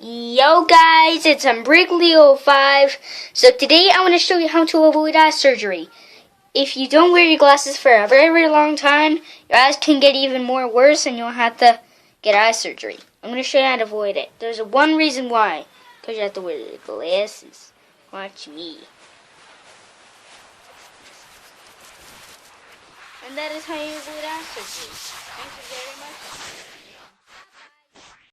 Yo guys, it's Umbriglio5. So today I want to show you how to avoid eye surgery. If you don't wear your glasses for a very long time, your eyes can get even more worse and you'll have to get eye surgery. I'm going to show you how to avoid it. There's one reason why. Because you have to wear your glasses. Watch me. And that is how you avoid eye surgery. Thank you very much.